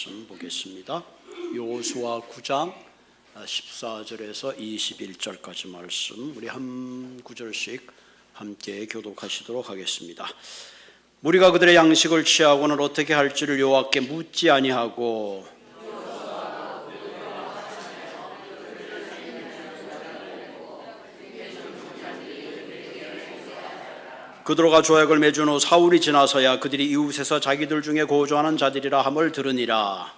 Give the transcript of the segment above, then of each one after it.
말씀 보겠습니다. 여호수아 9장 14절에서 21절까지 말씀, 우리 한 구절씩 함께 교독하시도록 하겠습니다. 무리가 그들의 양식을 취하고는 어떻게 할지를 여호와께 묻지 아니하고 그들과 조약을 맺은 후 사울이 지나서야 그들이 이웃에서 자기들 중에 거주하는 자들이라 함을 들으니라.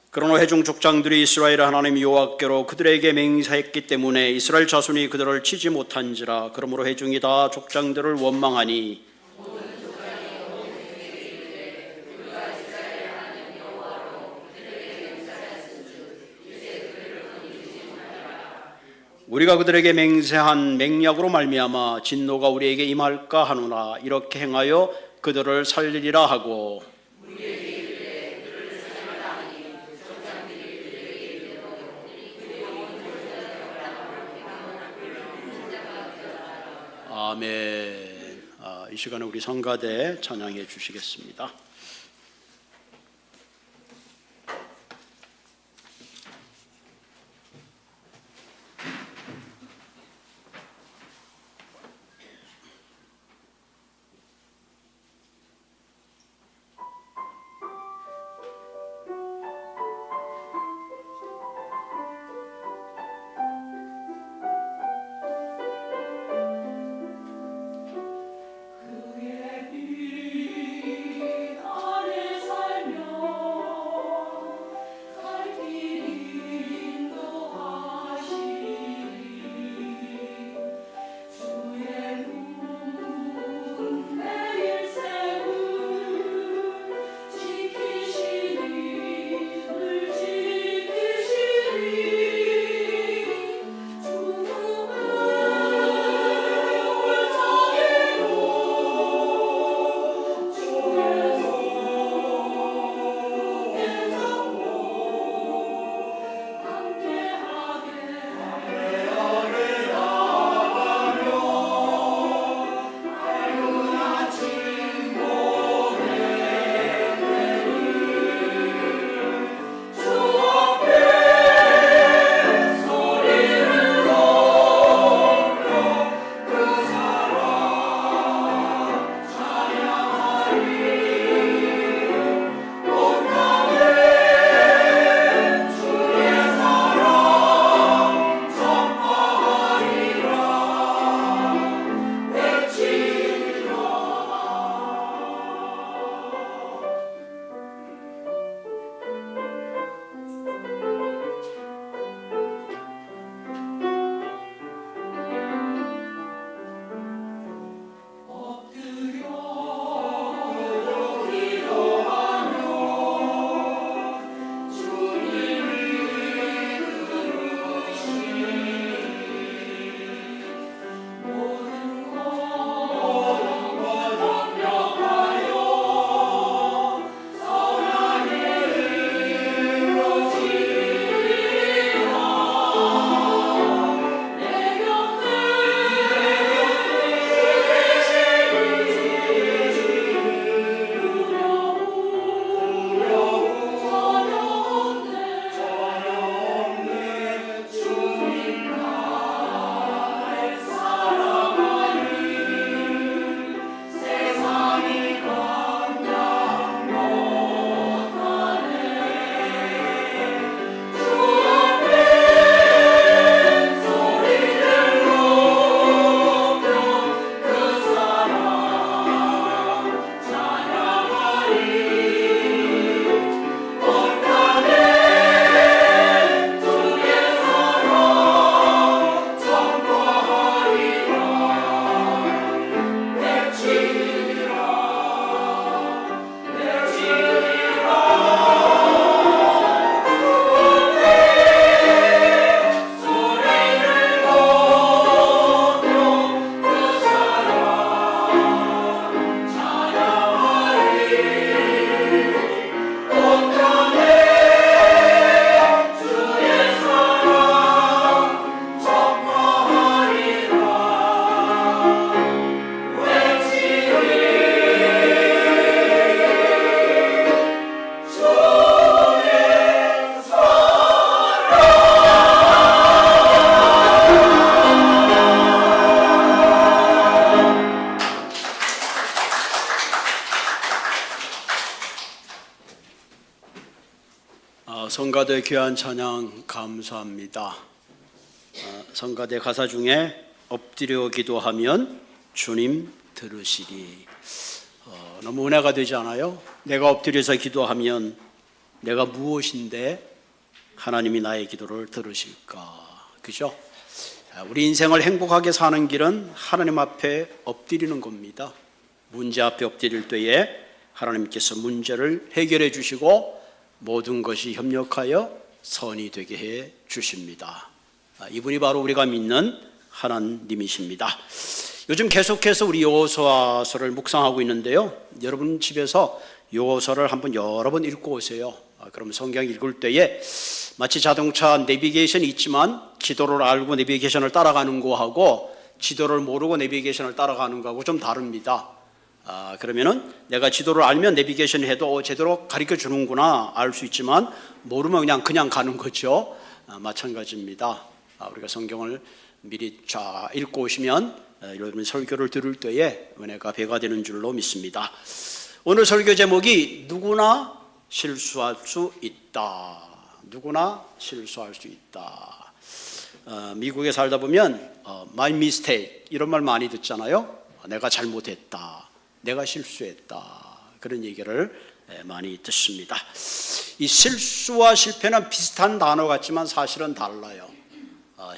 그러나 회중 족장들이 이스라엘 하나님 여호와께로 그들에게 맹세했기 때문에 이스라엘 자손이 그들을 치지 못한지라. 그러므로 회중이 다 족장들을 원망하니 우리가 그들에게 맹세한 맹약으로 말미암아 진노가 우리에게 임할까 하노라. 이렇게 행하여 그들을 살리리라 하고 아멘. 이 시간에 우리 성가대 찬양해 주시겠습니다. 그의 빛 성가대 귀한 찬양 감사합니다. 성가대 가사 중에 엎드려 기도하면 주님 들으시리. 너무 은혜가 되지 않아요? 내가 엎드려서 기도하면 내가 무엇인데 하나님이 나의 기도를 들으실까? 그죠? 우리 인생을 행복하게 사는 길은 하나님 앞에 엎드리는 겁니다. 문제 앞에 엎드릴 때에 하나님께서 문제를 해결해 주시고 모든 것이 협력하여 선이 되게 해 주십니다. 이분이 바로 우리가 믿는 하나님이십니다. 요즘 계속해서 우리 여호수아서를 묵상하고 있는데요, 여러분 집에서 여호수아를 한번 여러 번 읽고 오세요. 그럼 성경 읽을 때에 마치 자동차 내비게이션이 있지만 지도를 알고 내비게이션을 따라가는 거하고 지도를 모르고 내비게이션을 따라가는 거하고 좀 다릅니다. 그러면은 내가 지도를 알면 내비게이션 해도 제대로 가르쳐 주는구나 알 수 있지만 모르면 그냥 가는 거죠. 마찬가지입니다. 우리가 성경을 미리 쫙 읽고 오시면 여러분 설교를 들을 때에 은혜가 배가 되는 줄로 믿습니다. 오늘 설교 제목이 누구나 실수할 수 있다. 누구나 실수할 수 있다. 미국에 살다 보면 my mistake 이런 말 많이 듣잖아요. 내가 잘못했다, 내가 실수했다, 그런 얘기를 많이 듣습니다. 이 실수와 실패는 비슷한 단어 같지만 사실은 달라요.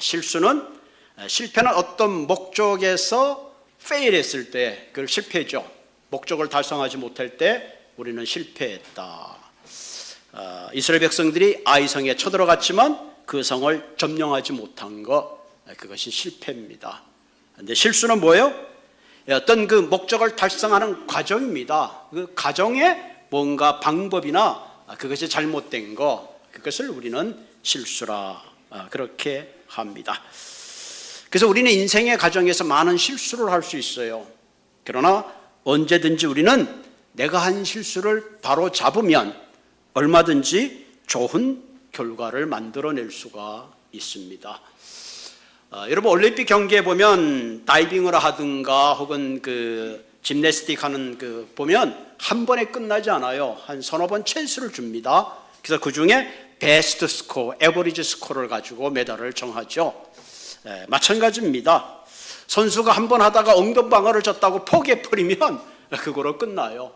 실패는 어떤 목적에서 fail 했을 때 그걸 실패죠. 목적을 달성하지 못할 때 우리는 실패했다. 이스라엘 백성들이 아이성에 쳐들어갔지만 그 성을 점령하지 못한 것, 그것이 실패입니다. 그런데 실수는 뭐예요? 어떤 그 목적을 달성하는 과정입니다. 그 과정에 뭔가 방법이나 그것이 잘못된 거, 그것을 우리는 실수라 그렇게 합니다. 그래서 우리는 인생의 과정에서 많은 실수를 할 수 있어요. 그러나 언제든지 우리는 내가 한 실수를 바로 잡으면 얼마든지 좋은 결과를 만들어낼 수가 있습니다. 여러분 올림픽 경기에 보면 다이빙을 하든가 혹은 그 짐내스틱 하는 그 보면 한 번에 끝나지 않아요. 한 서너 번 찬스를 줍니다. 그래서 그 중에 베스트 스코어, 에버리지 스코어를 가지고 메달을 정하죠. 마찬가지입니다. 선수가 한 번 하다가 엉덩방아를 쳤다고 포기해버리면 그거로 끝나요.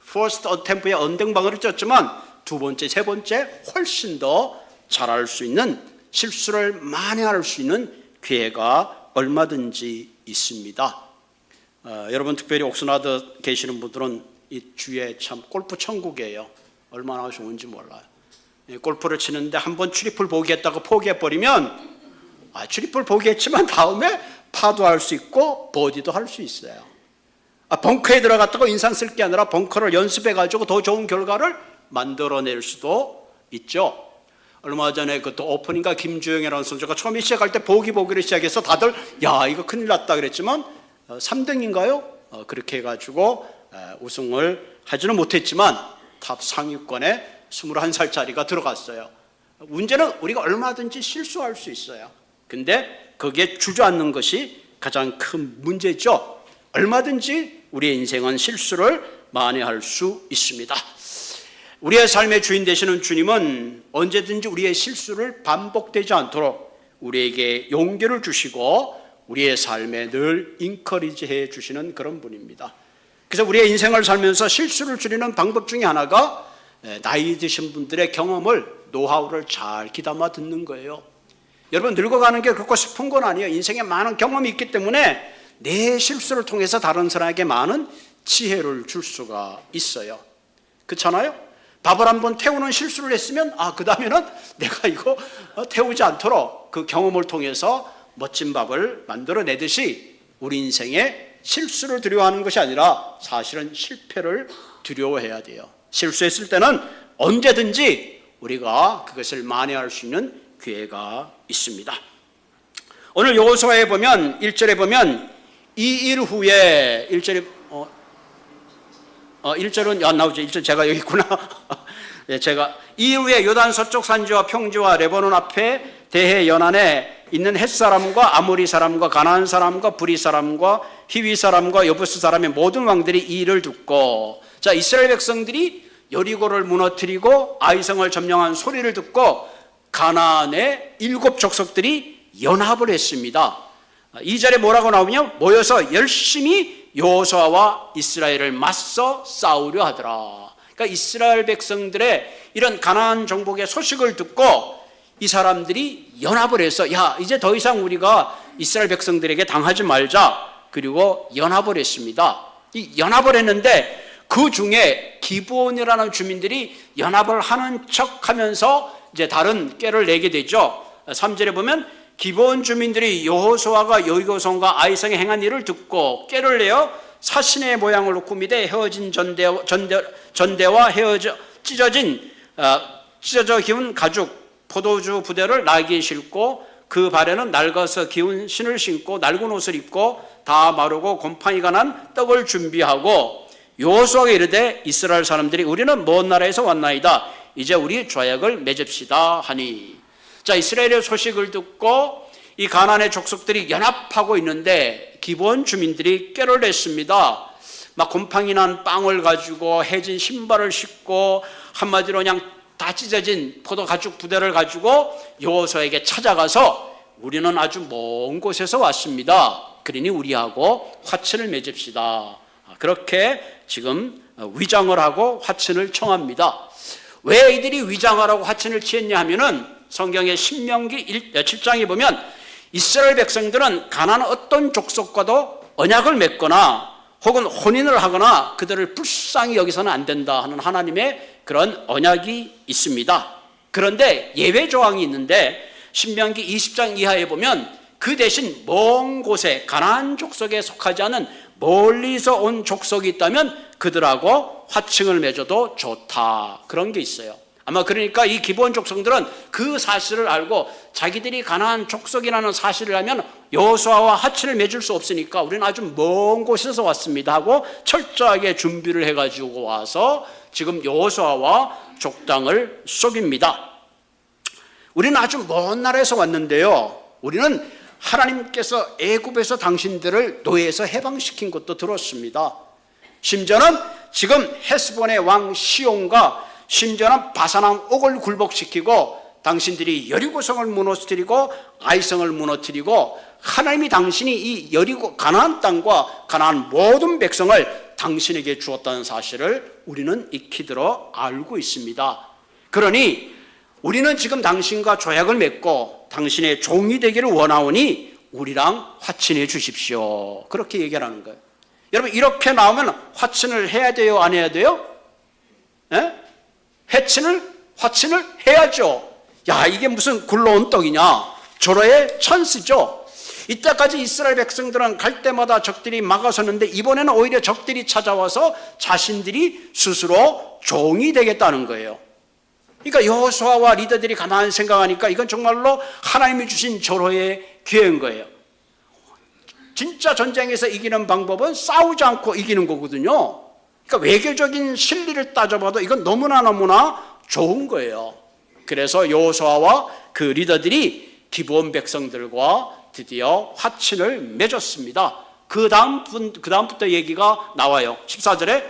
퍼스트 어템프에 엉덩방아를 쳤지만 두 번째, 세 번째 훨씬 더 잘할 수 있는, 실수를 많이 할 수 있는 기회가 얼마든지 있습니다. 여러분 특별히 옥스나드 계시는 분들은 이 주에 참 골프 천국이에요. 얼마나 좋은지 몰라요. 골프를 치는데 한 번 트리플 보기했다고 포기해버리면 트리플 보기했지만 다음에 파도 할 수 있고 버디도 할 수 있어요. 벙커에 들어갔다고 인상 쓸 게 아니라 벙커를 연습해가지고 더 좋은 결과를 만들어낼 수도 있죠. 얼마 전에 그 또 오프닝가 김주영이라는 선수가 처음에 시작할 때 보기를 시작해서 다들 야 이거 큰일 났다 그랬지만 3등인가요? 그렇게 해가지고 우승을 하지는 못했지만 탑 상위권에 21살짜리가 들어갔어요. 문제는 우리가 얼마든지 실수할 수 있어요. 근데 거기에 주저앉는 것이 가장 큰 문제죠. 얼마든지 우리의 인생은 실수를 많이 할 수 있습니다. 우리의 삶의 주인 되시는 주님은 언제든지 우리의 실수를 반복되지 않도록 우리에게 용기를 주시고 우리의 삶에 늘 인커리지해 주시는 그런 분입니다. 그래서 우리의 인생을 살면서 실수를 줄이는 방법 중에 하나가 나이 드신 분들의 경험을, 노하우를 잘 귀담아 듣는 거예요. 여러분 늙어가는 게 그렇고 싶은 건 아니에요. 인생에 많은 경험이 있기 때문에 내 실수를 통해서 다른 사람에게 많은 지혜를 줄 수가 있어요. 그렇잖아요? 밥을 한번 태우는 실수를 했으면 그 다음에는 내가 이거 태우지 않도록 그 경험을 통해서 멋진 밥을 만들어내듯이 우리 인생에 실수를 두려워하는 것이 아니라 사실은 실패를 두려워해야 돼요. 실수했을 때는 언제든지 우리가 그것을 만회할 수 있는 기회가 있습니다. 오늘 여호수아에 보면 1절에 보면 이 일 후에 1절에 1절은 안 나오죠. 1절 제가 여기 있구나. 제가 이 후에 요단 서쪽 산지와 평지와 레바논 앞에 대해 연안에 있는 헷 사람과 아모리 사람과 가나안 사람과 브리 사람과 히위 사람과 여부스 사람의 모든 왕들이 이 일을 듣고, 자 이스라엘 백성들이 여리고를 무너뜨리고 아이성을 점령한 소리를 듣고 가나안의 7 족속들이 연합을 했습니다. 2절에 뭐라고 나오냐면 모여서 열심히 여호수아와 이스라엘을 맞서 싸우려 하더라. 그러니까 이스라엘 백성들의 이런 가나안 정복의 소식을 듣고 이 사람들이 연합을 해서 야, 이제 더 이상 우리가 이스라엘 백성들에게 당하지 말자. 그리고 연합을 했습니다. 이 연합을 했는데 그 중에 기브온이라는 주민들이 연합을 하는 척하면서 이제 다른 꾀를 내게 되죠. 3절에 보면 기브온 주민들이 여호수아가 여리고성과 아이성에 행한 일을 듣고 꾀를 내어 사신의 모양을 꾸미되 헤어진 전대와 찢어져 기운 가죽 포도주 부대를 나귀에 싣고 그 발에는 낡아서 기운 신을 신고 낡은 옷을 입고 다 마르고 곰팡이가 난 떡을 준비하고 여호수아가 이르되 이스라엘 사람들이 우리는 먼 나라에서 왔나이다. 이제 우리 조약을 맺읍시다 하니. 자, 이스라엘의 소식을 듣고 이 가나안의 족속들이 연합하고 있는데 기브온 주민들이 꾀를 냈습니다. 막 곰팡이 난 빵을 가지고 해진 신발을 신고 한마디로 그냥 다 찢어진 포도 가죽 부대를 가지고 여호수아에게 찾아가서 우리는 아주 먼 곳에서 왔습니다. 그러니 우리하고 화친을 맺읍시다. 그렇게 지금 위장을 하고 화친을 청합니다. 왜 이들이 위장을 하고 화친을 취했냐 하면은 성경의 신명기 7장에 보면 이스라엘 백성들은 가나안 어떤 족속과도 언약을 맺거나 혹은 혼인을 하거나 그들을 불쌍히 여기서는 안 된다 하는 하나님의 그런 언약이 있습니다. 그런데 예외 조항이 있는데 신명기 20장 이하에 보면 그 대신 먼 곳에 가나안 족속에 속하지 않은 멀리서 온 족속이 있다면 그들하고 화친을 맺어도 좋다. 그런 게 있어요. 아마 그러니까 이 기브온 족속들은 그 사실을 알고 자기들이 가나안 족속이라는 사실을 알면 여호수아와 화친을 맺을 수 없으니까 우리는 아주 먼 곳에서 왔습니다 하고 철저하게 준비를 해가지고 와서 지금 여호수아와 족당을 속입니다. 우리는 아주 먼 나라에서 왔는데요. 우리는 하나님께서 애굽에서 당신들을 노예에서 해방시킨 것도 들었습니다. 심지어는 지금 헤스본의 왕 시온과 심지어는 바산왕 옥을 굴복시키고 당신들이 여리고성을 무너뜨리고 아이성을 무너뜨리고 하나님이 당신이 이 여리고 가나안 땅과 가나안 모든 백성을 당신에게 주었다는 사실을 우리는 익히 들어 알고 있습니다. 그러니 우리는 지금 당신과 조약을 맺고 당신의 종이 되기를 원하오니 우리랑 화친해 주십시오. 그렇게 얘기를 하는 거예요. 여러분 이렇게 나오면 화친을 해야 돼요? 안 해야 돼요? 예? 화친을 해야죠. 야, 이게 무슨 굴러온 떡이냐? 절호의 찬스죠. 이때까지 이스라엘 백성들은 갈 때마다 적들이 막아섰는데 이번에는 오히려 적들이 찾아와서 자신들이 스스로 종이 되겠다는 거예요. 그러니까 여호수아와 리더들이 가만히 생각하니까 이건 정말로 하나님이 주신 절호의 기회인 거예요. 진짜 전쟁에서 이기는 방법은 싸우지 않고 이기는 거거든요. 그러니까 외교적인 실리를 따져봐도 이건 너무나 좋은 거예요. 그래서 여호수아와 그 리더들이 기브온 백성들과 드디어 화친을 맺었습니다. 그 다음부터 얘기가 나와요. 14절에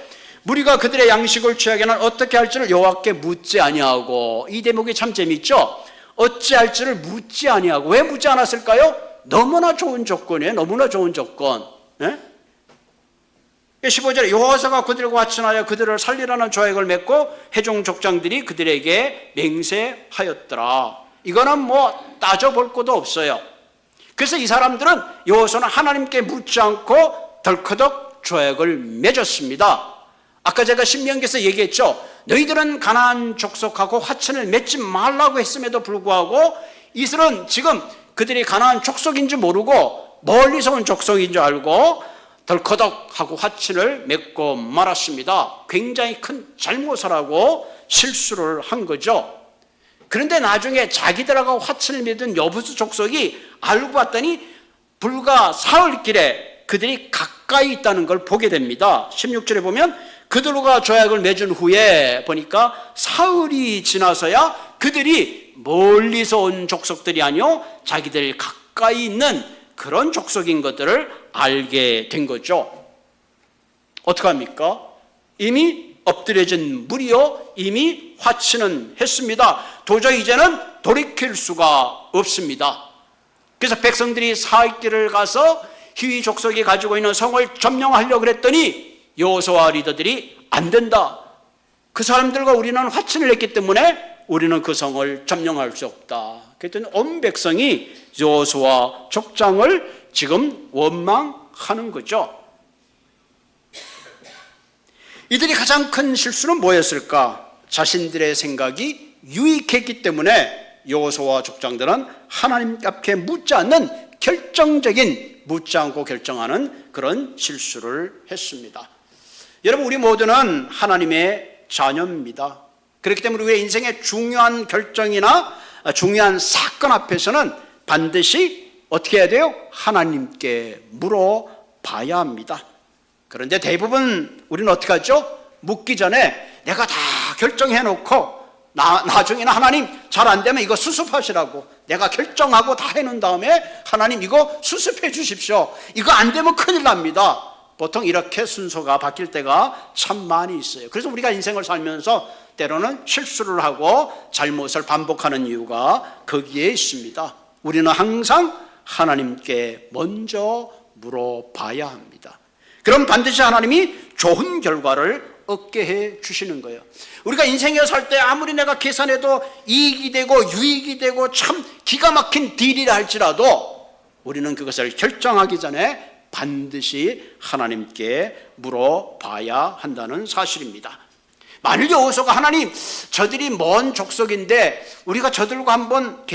무리가 그들의 양식을 취하게는 어떻게 할지를 여호와께 묻지 아니하고, 이 대목이 참 재밌죠. 어찌할지를 묻지 아니하고. 왜 묻지 않았을까요? 너무나 좋은 조건이에요. 너무나 좋은 조건. 15절에 여호와가 그들과 화친하여 그들을 살리라는 조약을 맺고 회중 족장들이 그들에게 맹세하였더라. 이거는 뭐 따져볼 것도 없어요. 그래서 이 사람들은 여호와는 하나님께 묻지 않고 덜커덕 조약을 맺었습니다. 아까 제가 신명기에서 얘기했죠. 너희들은 가나안 족속하고 화친을 맺지 말라고 했음에도 불구하고 이들은 지금 그들이 가나안 족속인 줄 모르고 멀리서 온 족속인 줄 알고 덜커덕하고 화친을 맺고 말았습니다. 굉장히 큰 잘못을 하고 실수를 한 거죠. 그런데 나중에 자기들하고 화친을 맺은 여부수 족속이 알고 봤더니 불과 사흘길에 그들이 가까이 있다는 걸 보게 됩니다. 16절에 보면 그들과 조약을 맺은 후에 보니까 사흘이 지나서야 그들이 멀리서 온 족속들이 아니요 자기들 가까이 있는 그런 족속인 것들을 알게 된 거죠. 어떡합니까? 이미 엎드려진 물이요 이미 화치는 했습니다. 도저히 이제는 돌이킬 수가 없습니다. 그래서 백성들이 사익길을 가서 희위 족속이 가지고 있는 성을 점령하려고 그랬더니 여호수아 리더들이 안 된다. 그 사람들과 우리는 화친을 했기 때문에 우리는 그 성을 점령할 수 없다. 그랬더니 온 백성이 여호수아 족장을 지금 원망하는 거죠. 이들이 가장 큰 실수는 뭐였을까? 자신들의 생각이 유익했기 때문에 여호수아 족장들은 하나님 앞에 묻지 않는 결정적인, 묻지 않고 결정하는 그런 실수를 했습니다. 여러분, 우리 모두는 하나님의 자녀입니다. 그렇기 때문에 우리의 인생의 중요한 결정이나 중요한 사건 앞에서는 반드시 어떻게 해야 돼요? 하나님께 물어봐야 합니다. 그런데 대부분 우리는 어떻게 하죠? 묻기 전에 내가 다 결정해놓고 나중에는 하나님 잘 안 되면 이거 수습하시라고 내가 결정하고 다 해놓은 다음에 하나님 이거 수습해 주십시오. 이거 안 되면 큰일 납니다. 보통 이렇게 순서가 바뀔 때가 참 많이 있어요. 그래서 우리가 인생을 살면서 때로는 실수를 하고 잘못을 반복하는 이유가 거기에 있습니다. 우리는 항상 하나님께 먼저 물어봐야 합니다. 그럼 반드시 하나님이 좋은 결과를 얻게 해 주시는 거예요. 우리가 인생에 살 때 아무리 내가 계산해도 이익이 되고 유익이 되고 참 기가 막힌 딜이라 할지라도 우리는 그것을 결정하기 전에 반드시 하나님께 물어봐야 한다는 사실입니다. 만일 여호수아가 하나님 저들이 먼 족속인데 우리가 저들과 한번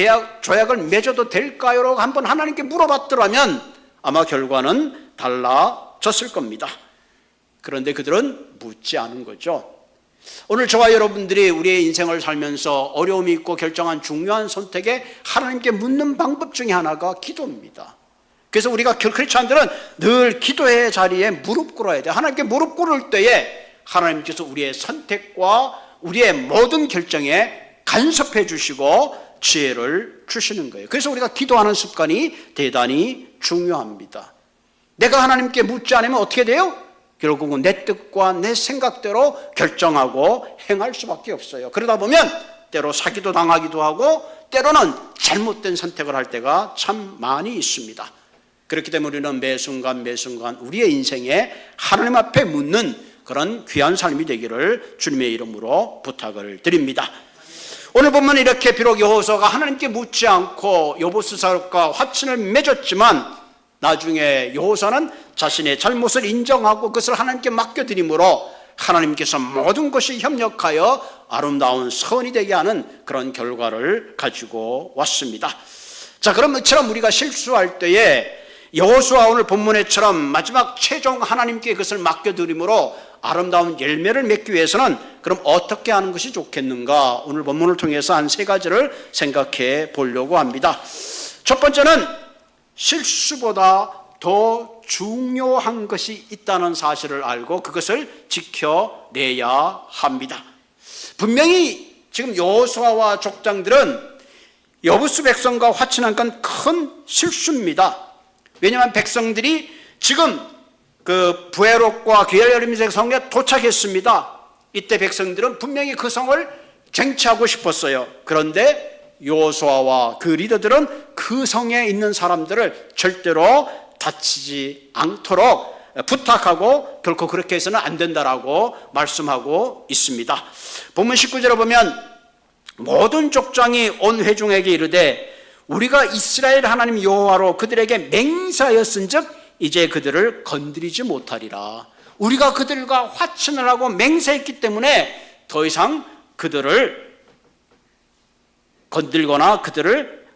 조약을 맺어도 될까요? 라고 한번 하나님께 물어봤더라면 아마 결과는 달라졌을 겁니다. 그런데 그들은 묻지 않은 거죠. 오늘 저와 여러분들이 우리의 인생을 살면서 어려움이 있고 결정한 중요한 선택에 하나님께 묻는 방법 중에 하나가 기도입니다. 그래서 우리가 크리스찬들은 늘 기도의 자리에 무릎 꿇어야 돼요. 하나님께 무릎 꿇을 때에 하나님께서 우리의 선택과 우리의 모든 결정에 간섭해 주시고 지혜를 주시는 거예요. 그래서 우리가 기도하는 습관이 대단히 중요합니다. 내가 하나님께 묻지 않으면 어떻게 돼요? 결국은 내 뜻과 내 생각대로 결정하고 행할 수밖에 없어요. 그러다 보면 때로 사기도 당하기도 하고 때로는 잘못된 선택을 할 때가 참 많이 있습니다. 그렇기 때문에 우리는 매 순간 우리의 인생에 하나님 앞에 묻는 그런 귀한 삶이 되기를 주님의 이름으로 부탁을 드립니다. 오늘 보면 이렇게 비록 여호수아가 하나님께 묻지 않고 여보스살과 화친을 맺었지만 나중에 여호수아는 자신의 잘못을 인정하고 그것을 하나님께 맡겨드림으로 하나님께서 모든 것이 협력하여 아름다운 선이 되게 하는 그런 결과를 가지고 왔습니다. 자, 그럼 이처럼 우리가 실수할 때에 여호수아 오늘 본문에처럼 마지막 최종 하나님께 그것을 맡겨드림으로 아름다운 열매를 맺기 위해서는 그럼 어떻게 하는 것이 좋겠는가? 오늘 본문을 통해서 한 세 가지를 생각해 보려고 합니다. 첫 번째는 실수보다 더 중요한 것이 있다는 사실을 알고 그것을 지켜내야 합니다. 분명히 지금 여호수아와 족장들은 여부스 백성과 화친한 건 큰 실수입니다. 왜냐하면 백성들이 지금 그 부에롯과 게르리므색 성에 도착했습니다. 이때 백성들은 분명히 그 성을 쟁취하고 싶었어요. 그런데 여호수아와 그 리더들은 그 성에 있는 사람들을 절대로 다치지 않도록 부탁하고 결코 그렇게 해서는 안 된다라고 말씀하고 있습니다. 본문 19절에 보면 모든 족장이 온 회중에게 이르되 우리가 이스라엘 하나님 여호와로 그들에게 맹세하였은즉 이제 그들을 건드리지 못하리라. 우리가 그들과 화친을 하고 맹세했기 때문에 더 이상 그들을 건들거나 그들을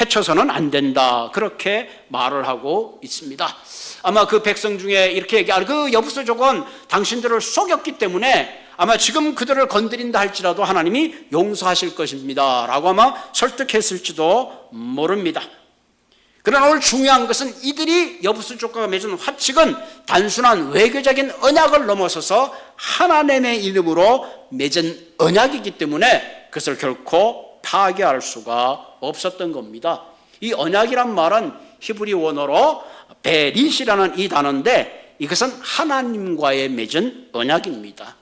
해쳐서는 안 된다. 그렇게 말을 하고 있습니다. 아마 그 백성 중에 이렇게 얘기하는 그 여부스족은 당신들을 속였기 때문에 아마 지금 그들을 건드린다 할지라도 하나님이 용서하실 것입니다 라고 아마 설득했을지도 모릅니다. 그러나 오늘 중요한 것은 이들이 여부스족과 맺은 화칙은 단순한 외교적인 언약을 넘어서서 하나님의 이름으로 맺은 언약이기 때문에 그것을 결코 파괴할 수가 없었던 겁니다. 이 언약이란 말은 히브리 원어로 베릿이라는 이 단어인데 이것은 하나님과의 맺은 언약입니다.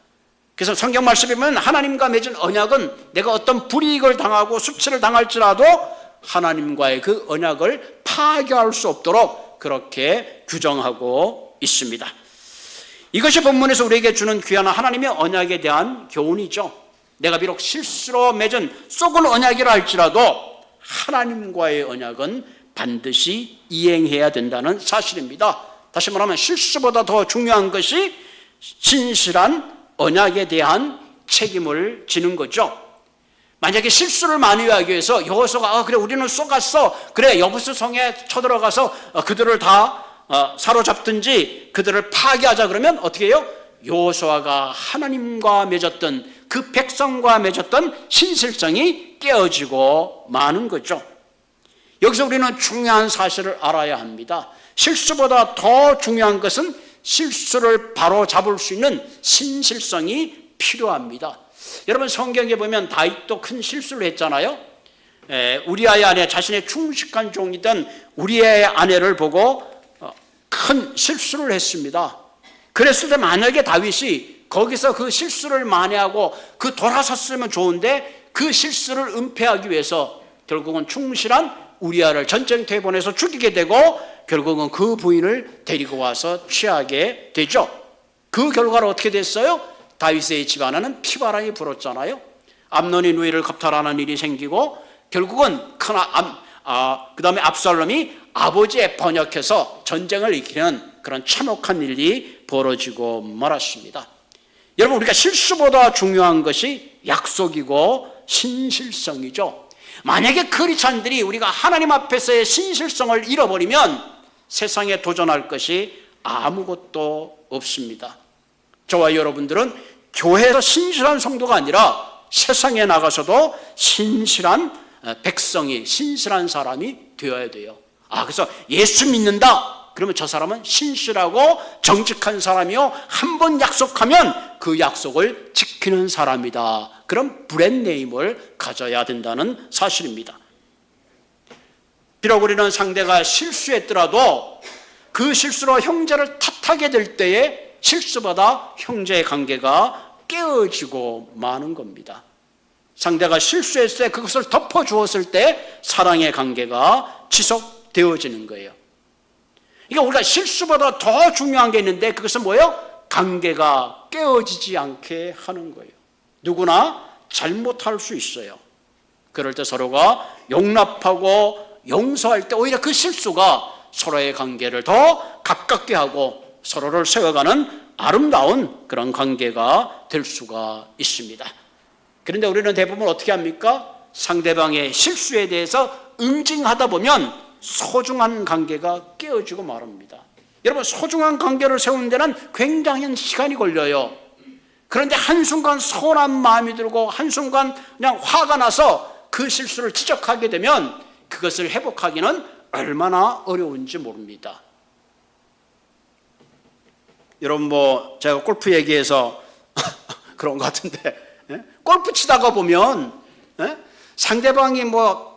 그래서 성경 말씀에 보면 하나님과 맺은 언약은 내가 어떤 불이익을 당하고 수치를 당할지라도 하나님과의 그 언약을 파괴할 수 없도록 그렇게 규정하고 있습니다. 이것이 본문에서 우리에게 주는 귀한 하나님의 언약에 대한 교훈이죠. 내가 비록 실수로 맺은 썩은 언약이라 할지라도 하나님과의 언약은 반드시 이행해야 된다는 사실입니다. 다시 말하면 실수보다 더 중요한 것이 진실한 언약에 대한 책임을 지는 거죠. 만약에 실수를 만회하기 위해서 여호수아가 그래 우리는 쏘갔어, 그래 여부스 성에 쳐들어가서 그들을 다 사로잡든지 그들을 파괴하자, 그러면 어떻게 해요? 여호수아가 하나님과 맺었던 그 백성과 맺었던 신실성이 깨어지고 마는 거죠. 여기서 우리는 중요한 사실을 알아야 합니다. 실수보다 더 중요한 것은 실수를 바로 잡을 수 있는 신실성이 필요합니다. 여러분 성경에 보면 다윗도 큰 실수를 했잖아요. 우리아의 아내, 자신의 충직한 종이던 우리아의 아내를 보고 큰 실수를 했습니다. 그랬을 때 만약에 다윗이 거기서 그 실수를 만회하고 그 돌아섰으면 좋은데 그 실수를 은폐하기 위해서 결국은 충실한 우리아를 전쟁터에 보내서 죽이게 되고 결국은 그 부인을 데리고 와서 취하게 되죠. 그 결과로 어떻게 됐어요? 다윗의 집안에는 피바람이 불었잖아요. 암논이 누이를 겁탈하는 일이 생기고 결국은 그 다음에 압살롬이 아버지에 번역해서 전쟁을 일으키는 그런 참혹한 일이 벌어지고 말았습니다. 여러분 우리가 실수보다 중요한 것이 약속이고 신실성이죠. 만약에 크리스찬들이 우리가 하나님 앞에서의 신실성을 잃어버리면 세상에 도전할 것이 아무것도 없습니다. 저와 여러분들은 교회에서 신실한 성도가 아니라 세상에 나가서도 신실한 백성이, 신실한 사람이 되어야 돼요. 그래서 예수 믿는다 그러면 저 사람은 신실하고 정직한 사람이요, 한 번 약속하면 그 약속을 지키는 사람이다, 그런 브랜드네임을 가져야 된다는 사실입니다. 비록 우리는 상대가 실수했더라도 그 실수로 형제를 탓하게 될 때에 실수보다 형제의 관계가 깨어지고 마는 겁니다. 상대가 실수했을 때 그것을 덮어주었을 때 사랑의 관계가 지속되어지는 거예요. 그러니까 우리가 실수보다 더 중요한 게 있는데 그것은 뭐예요? 관계가 깨어지지 않게 하는 거예요. 누구나 잘못할 수 있어요. 그럴 때 서로가 용납하고 용서할 때 오히려 그 실수가 서로의 관계를 더 가깝게 하고 서로를 세워가는 아름다운 그런 관계가 될 수가 있습니다. 그런데 우리는 대부분 어떻게 합니까? 상대방의 실수에 대해서 응징하다 보면 소중한 관계가 깨어지고 말합니다. 여러분 소중한 관계를 세우는 데는 굉장히 시간이 걸려요. 그런데 한순간 서운한 마음이 들고 한순간 그냥 화가 나서 그 실수를 지적하게 되면 그것을 회복하기는 얼마나 어려운지 모릅니다. 여러분 제가 골프 얘기해서 그런 것 같은데 골프 치다가 보면 상대방이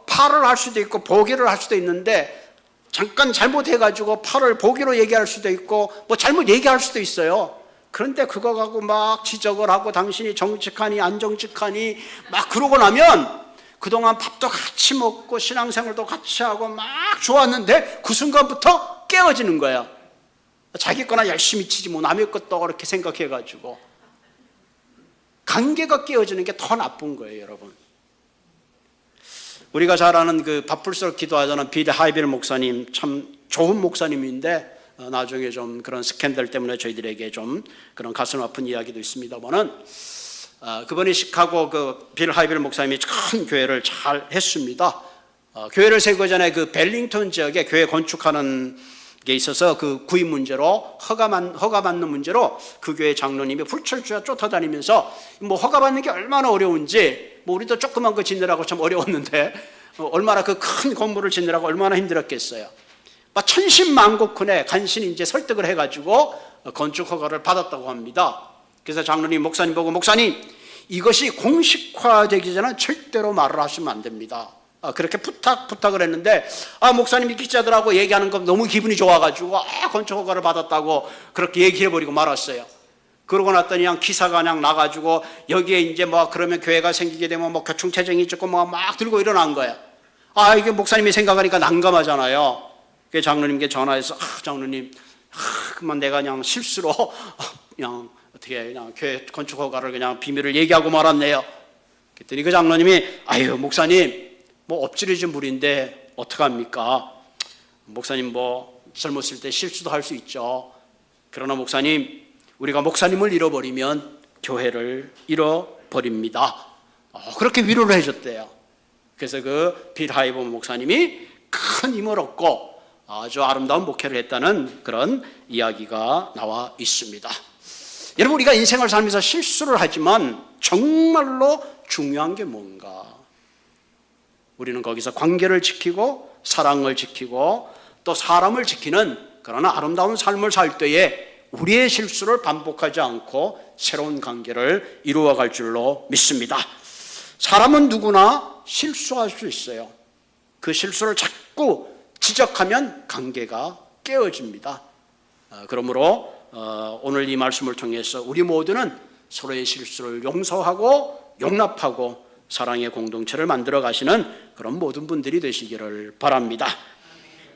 파를 할 수도 있고 보기를 할 수도 있는데 잠깐 잘못해가지고 파를 보기로 얘기할 수도 있고 잘못 얘기할 수도 있어요. 그런데 그거 갖고 막 지적을 하고 당신이 정직하니 안 정직하니 막 그러고 나면 그동안 밥도 같이 먹고 신앙생활도 같이 하고 막 좋았는데 그 순간부터 깨어지는 거야. 자기 거나 열심히 치지 남의 것도 그렇게 생각해가지고 관계가 깨어지는 게 더 나쁜 거예요, 여러분. 우리가 잘 아는 그 밥풀썩 기도하자는 빌 하이빌 목사님, 참 좋은 목사님인데 나중에 좀 그런 스캔들 때문에 저희들에게 좀 그런 가슴 아픈 이야기도 있습니다만은 그분이 시카고 그 빌 하이빌 목사님이 큰 교회를 잘 했습니다. 교회를 세우기 전에 그 벨링턴 지역에 교회 건축하는 게 있어서 그 구입 문제로 허가 받는 문제로 그 교회 장로님이 불철주야 쫓아다니면서 허가 받는 게 얼마나 어려운지 우리도 조그만 거 짓느라고 참 어려웠는데 얼마나 그 큰 건물을 짓느라고 얼마나 힘들었겠어요. 천신만고큰에 간신히 이제 설득을 해가지고 건축 허가를 받았다고 합니다. 그래서 장로님 목사님 보고 목사님 이것이 공식화되기 전에 절대로 말을 하시면 안 됩니다. 그렇게 부탁을 했는데 목사님이 기자들하고 얘기하는 거 너무 기분이 좋아가지고 건축 허가를 받았다고 그렇게 얘기해버리고 말았어요. 그러고 났더니 그냥 기사가 그냥 나가지고 여기에 이제 뭐 그러면 교회가 생기게 되면 뭐 교충체증이 있고 막 들고 일어난 거야. 아, 이게 목사님이 생각하니까 난감하잖아요. 그 장로님께 전화해서 장로님, 그만 내가 그냥 실수로 그냥 어떻게 그냥 교회 건축 허가를 그냥 비밀을 얘기하고 말았네요. 그랬더니 그 장로님이 아유 목사님 뭐 엎질러진 물인데 어떡합니까? 목사님 뭐 젊었을 때 실수도 할 수 있죠. 그러나 목사님 우리가 목사님을 잃어버리면 교회를 잃어버립니다. 그렇게 위로를 해줬대요. 그래서 그 빌 하이번 목사님이 큰 힘을 얻고 아주 아름다운 목회를 했다는 그런 이야기가 나와 있습니다. 여러분 우리가 인생을 살면서 실수를 하지만 정말로 중요한 게 뭔가? 우리는 거기서 관계를 지키고 사랑을 지키고 또 사람을 지키는 그러나 아름다운 삶을 살 때에 우리의 실수를 반복하지 않고 새로운 관계를 이루어갈 줄로 믿습니다. 사람은 누구나 실수할 수 있어요. 그 실수를 자꾸 지적하면 관계가 깨어집니다. 그러므로 오늘 이 말씀을 통해서 우리 모두는 서로의 실수를 용서하고 용납하고 사랑의 공동체를 만들어 가시는 그런 모든 분들이 되시기를 바랍니다.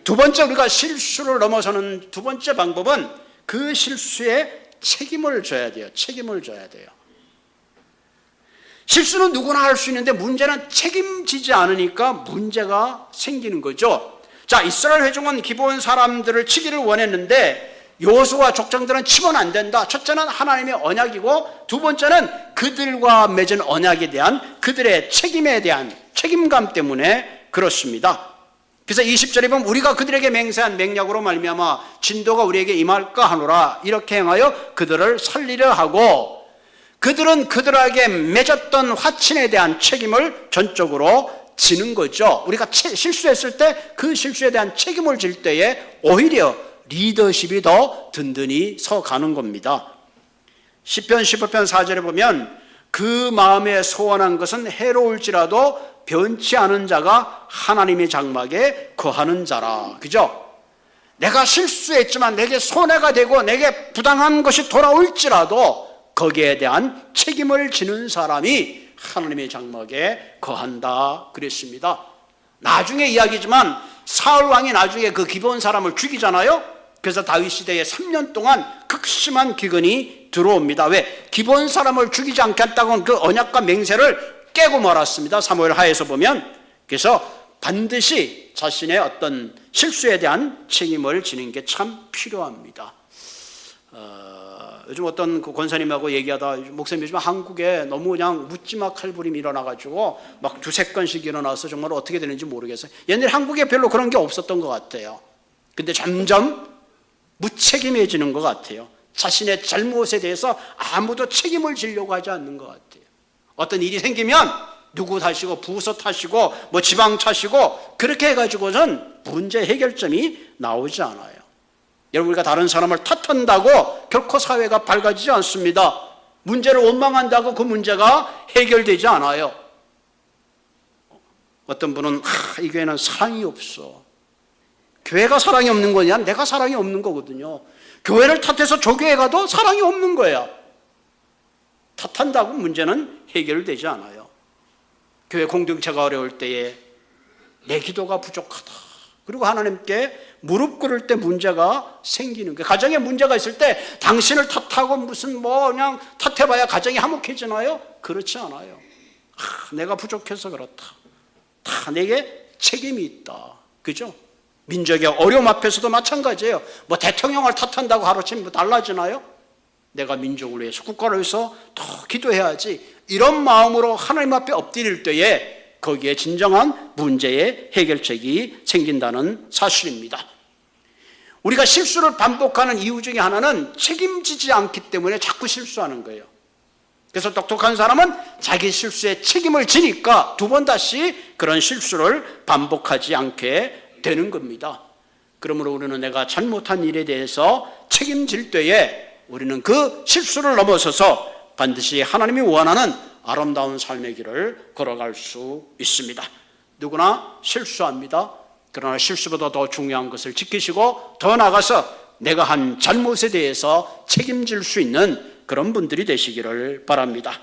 두 번째, 우리가 실수를 넘어서는 두 번째 방법은 그 실수에 책임을 져야 돼요. 책임을 져야 돼요. 실수는 누구나 할 수 있는데 문제는 책임지지 않으니까 문제가 생기는 거죠. 자, 이스라엘 회중은 기브온 사람들을 치기를 원했는데 여호수아와 족장들은 치면 안 된다. 첫째는 하나님의 언약이고 두 번째는 그들과 맺은 언약에 대한 그들의 책임에 대한 책임감 때문에 그렇습니다. 그래서 20절에 보면 우리가 그들에게 맹세한 맹약으로 말미암아 진도가 우리에게 임할까 하노라. 이렇게 행하여 그들을 살리려 하고 그들은 그들에게 맺었던 화친에 대한 책임을 전적으로 지는 거죠. 우리가 실수했을 때 그 실수에 대한 책임을 질 때에 오히려 리더십이 더 든든히 서가는 겁니다. 시편 15편 4절에 보면 그 마음에 소원한 것은 해로울지라도 변치 않은 자가 하나님의 장막에 거하는 자라. 그죠? 내가 실수했지만 내게 손해가 되고 내게 부당한 것이 돌아올지라도 거기에 대한 책임을 지는 사람이 하나님의 장막에 거한다 그랬습니다. 나중에 이야기지만 사울 왕이 나중에 그 기브온 사람을 죽이잖아요. 그래서 다윗 시대에 3년 동안 극심한 기근이 들어옵니다. 왜? 기브온 사람을 죽이지 않겠다고 그 언약과 맹세를 깨고 말았습니다. 사무엘 하에서 보면. 그래서 반드시 자신의 어떤 실수에 대한 책임을 지는 게 참 필요합니다. 요즘 어떤 그 권사님하고 얘기하다 목사님 요즘 한국에 너무 그냥 묻지마 칼부림이 일어나가지고 막 두세 건씩 일어나서 정말 어떻게 되는지 모르겠어요. 옛날에 한국에 별로 그런 게 없었던 것 같아요. 근데 점점 무책임해지는 것 같아요. 자신의 잘못에 대해서 아무도 책임을 지려고 하지 않는 것 같아요. 어떤 일이 생기면 누구 탓이고 부서 탓이고 뭐 지방 탓이고 그렇게 해가지고는 문제 해결점이 나오지 않아요. 여러분 우리가 다른 사람을 탓한다고 결코 사회가 밝아지지 않습니다. 문제를 원망한다고 그 문제가 해결되지 않아요. 어떤 분은 이 교회는 사랑이 없어. 교회가 사랑이 없는 거냐? 내가 사랑이 없는 거거든요. 교회를 탓해서 저 교회 가도 사랑이 없는 거야. 탓한다고 문제는 해결되지 않아요. 교회 공동체가 어려울 때에 내 기도가 부족하다. 그리고 하나님께 무릎 꿇을 때 문제가 생기는 거예요. 가정에 문제가 있을 때 당신을 탓하고 무슨 뭐 그냥 탓해봐야 가정이 화목해지나요? 그렇지 않아요. 내가 부족해서 그렇다. 다 내게 책임이 있다. 그죠? 민족의 어려움 앞에서도 마찬가지예요. 뭐 대통령을 탓한다고 하루아침에 뭐 달라지나요? 내가 민족을 위해서 국가를 위해서 더 기도해야지. 이런 마음으로 하나님 앞에 엎드릴 때에 거기에 진정한 문제의 해결책이 생긴다는 사실입니다. 우리가 실수를 반복하는 이유 중에 하나는 책임지지 않기 때문에 자꾸 실수하는 거예요. 그래서 똑똑한 사람은 자기 실수에 책임을 지니까 두 번 다시 그런 실수를 반복하지 않게 되는 겁니다. 그러므로 우리는 내가 잘못한 일에 대해서 책임질 때에 우리는 그 실수를 넘어서서 반드시 하나님이 원하는 아름다운 삶의 길을 걸어갈 수 있습니다. 누구나 실수합니다. 그러나 실수보다 더 중요한 것을 지키시고 더 나아가서 내가 한 잘못에 대해서 책임질 수 있는 그런 분들이 되시기를 바랍니다.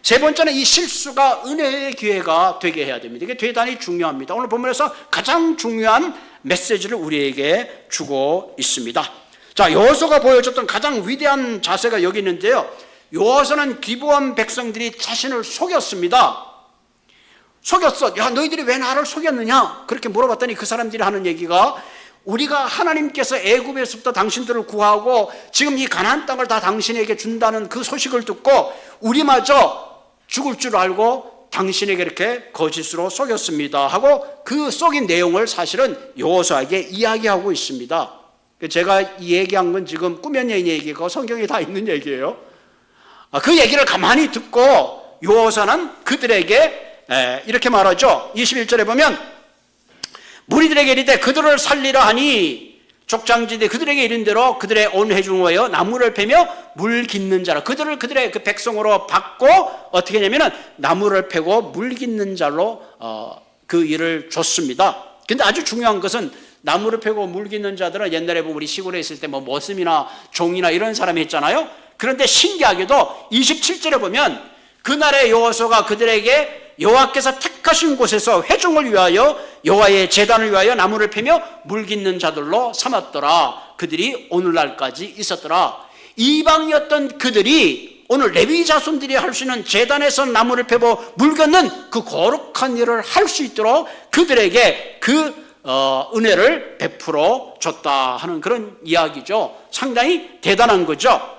세 번째는 이 실수가 은혜의 기회가 되게 해야 됩니다. 이게 대단히 중요합니다. 오늘 본문에서 가장 중요한 메시지를 우리에게 주고 있습니다. 자, 여호수아가 보여줬던 가장 위대한 자세가 여기 있는데요. 여호수아는 기브온 백성들이 자신을 속였습니다. 속였어. 야, 너희들이 왜 나를 속였느냐? 그렇게 물어봤더니 그 사람들이 하는 얘기가, 우리가 하나님께서 애굽에서부터 당신들을 구하고 지금 이 가나안 땅을 다 당신에게 준다는 그 소식을 듣고 우리마저 죽을 줄 알고 당신에게 이렇게 거짓으로 속였습니다 하고 그 속인 내용을 사실은 여호수아에게 이야기하고 있습니다. 제가 이 얘기한 건 지금 꾸며낸 얘기고 성경에 다 있는 얘기예요. 그 얘기를 가만히 듣고 여호수아는 그들에게 이렇게 말하죠. 21절에 보면 무리들에게 이르되 그들을 살리라 하니 족장지대 그들에게 이른 대로 그들의 온 회중하여 나무를 패며 물 깃는 자라, 그들의 그 백성으로 받고 어떻게 하냐면은 나무를 패고 물 깃는 자로 그 일을 줬습니다. 근데 아주 중요한 것은 나무를 패고 물 깃는 자들은 옛날에 보면 우리 시골에 있을 때 뭐 머슴이나 종이나 이런 사람이 했잖아요. 그런데 신기하게도 27절에 보면 그날의 여호수아가 그들에게 여호와께서 택하신 곳에서 회중을 위하여 여호와의 제단을 위하여 나무를 패며 물 깃는 자들로 삼았더라. 그들이 오늘날까지 있었더라. 이방이었던 그들이 오늘 레위 자손들이 할 수 있는 제단에서 나무를 패고 물 깃는 그 거룩한 일을 할 수 있도록 그들에게 그 은혜를 베풀어 줬다 하는 그런 이야기죠. 상당히 대단한 거죠.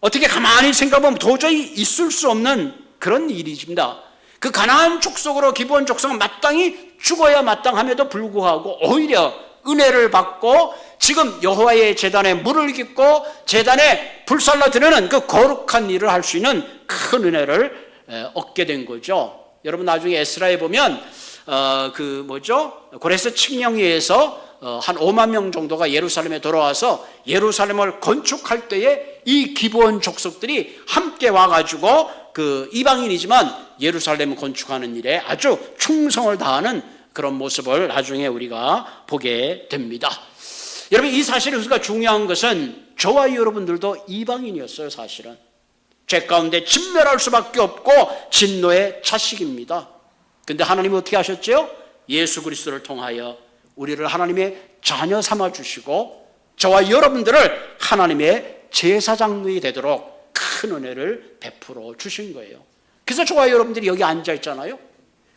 어떻게 가만히 생각해보면 도저히 있을 수 없는 그런 일이십니다. 그 가나안 족속으로 기브온 족속은 마땅히 죽어야 마땅함에도 불구하고 오히려 은혜를 받고 지금 여호와의 제단에 물을 깃고 제단에 불살라 드리는 그 거룩한 일을 할 수 있는 큰 은혜를 얻게 된 거죠. 여러분 나중에 에스라에 보면 고레스 칙령에 의해서 한 5만 명 정도가 예루살렘에 돌아와서 예루살렘을 건축할 때에 이 기브온 족속들이 함께 와가지고 그 이방인이지만 예루살렘을 건축하는 일에 아주 충성을 다하는 그런 모습을 나중에 우리가 보게 됩니다. 여러분 이 사실이 우리가 중요한 것은 저와 여러분들도 이방인이었어요. 사실은 죄 가운데 진멸할 수밖에 없고 진노의 자식입니다. 근데 하나님은 어떻게 하셨죠? 예수 그리스도를 통하여 우리를 하나님의 자녀 삼아 주시고 저와 여러분들을 하나님의 제사장이 되도록 큰 은혜를 베풀어 주신 거예요. 그래서 저와 여러분들이 여기 앉아 있잖아요.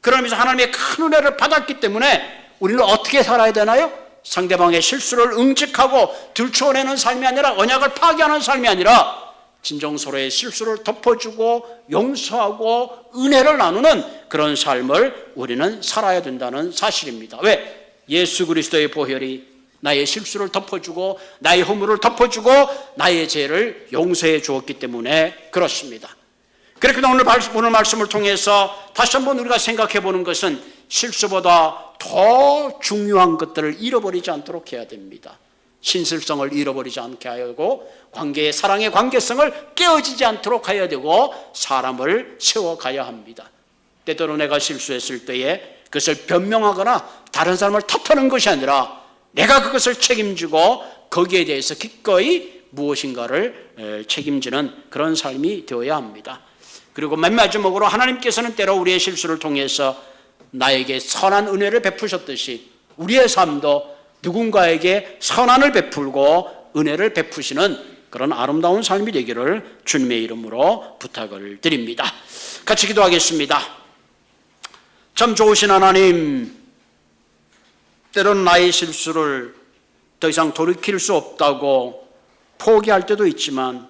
그러면서 하나님의 큰 은혜를 받았기 때문에 우리는 어떻게 살아야 되나요? 상대방의 실수를 응직하고 들추어내는 삶이 아니라, 언약을 파괴하는 삶이 아니라 진정 서로의 실수를 덮어주고 용서하고 은혜를 나누는 그런 삶을 우리는 살아야 된다는 사실입니다. 왜? 예수 그리스도의 보혈이 나의 실수를 덮어주고 나의 허물을 덮어주고 나의 죄를 용서해 주었기 때문에 그렇습니다. 그렇게 오늘 말씀을 통해서 다시 한번 우리가 생각해 보는 것은 실수보다 더 중요한 것들을 잃어버리지 않도록 해야 됩니다. 신실성을 잃어버리지 않게 하고 관계의 사랑의 관계성을 깨어지지 않도록 해야 되고 사람을 세워가야 합니다. 때때로 내가 실수했을 때에 그것을 변명하거나 다른 사람을 탓하는 것이 아니라 내가 그것을 책임지고 거기에 대해서 기꺼이 무엇인가를 책임지는 그런 삶이 되어야 합니다. 그리고 맨 마지막으로 하나님께서는 때로 우리의 실수를 통해서 나에게 선한 은혜를 베푸셨듯이 우리의 삶도 누군가에게 선한을 베풀고 은혜를 베푸시는 그런 아름다운 삶이 되기를 주님의 이름으로 부탁을 드립니다. 같이 기도하겠습니다. 참 좋으신 하나님, 때로는 나의 실수를 더 이상 돌이킬 수 없다고 포기할 때도 있지만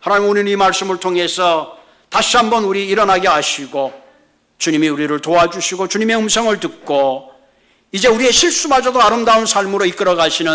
하나님 오늘 이 말씀을 통해서 다시 한번 우리 일어나게 하시고 주님이 우리를 도와주시고 주님의 음성을 듣고 이제 우리의 실수마저도 아름다운 삶으로 이끌어 가시는